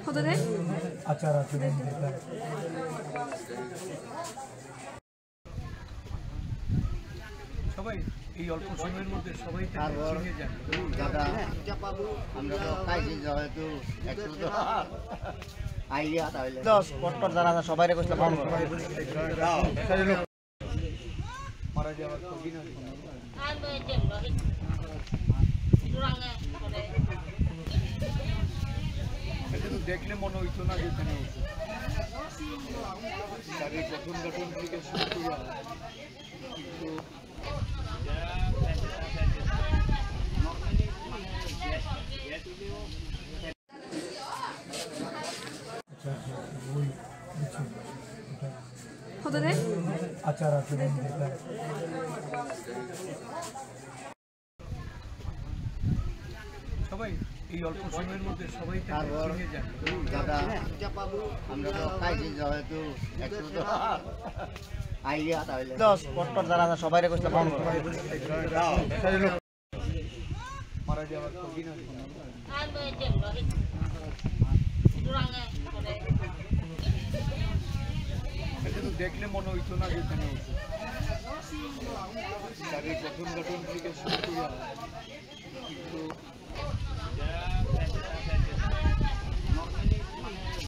হতে দেয় আচার আচরণ যেটা সবাই এই অল্প সময়ের মধ্যে সবাই চিনে যান। দাদা আমরা তো খাইছি যেহেতু একটু তো আইডিয়া তাহলে স্পটপট যারা সবাই রেখে মারা যাওয়ার কদিন কিন্তু দেখলে মনে হইতো না যে তিনি শারীরিক গঠন গঠন থেকে শুরু করে কিন্তু হতে দেয় আচার আচরণ যেটা সবাই এই অল্প সময়ের মধ্যে সবাই চিনে যান। দাদা আমরা তো খাইছি যেহেতু একটু তো আইডিয়া তাহলে স্পটপট যারা সবাই রেখে মারা যাওয়ার কদিন কিন্তু দেখলে মনে হইতো না যে তিনি শারীরিক গঠন গঠন থেকে শুরু করে কিন্তু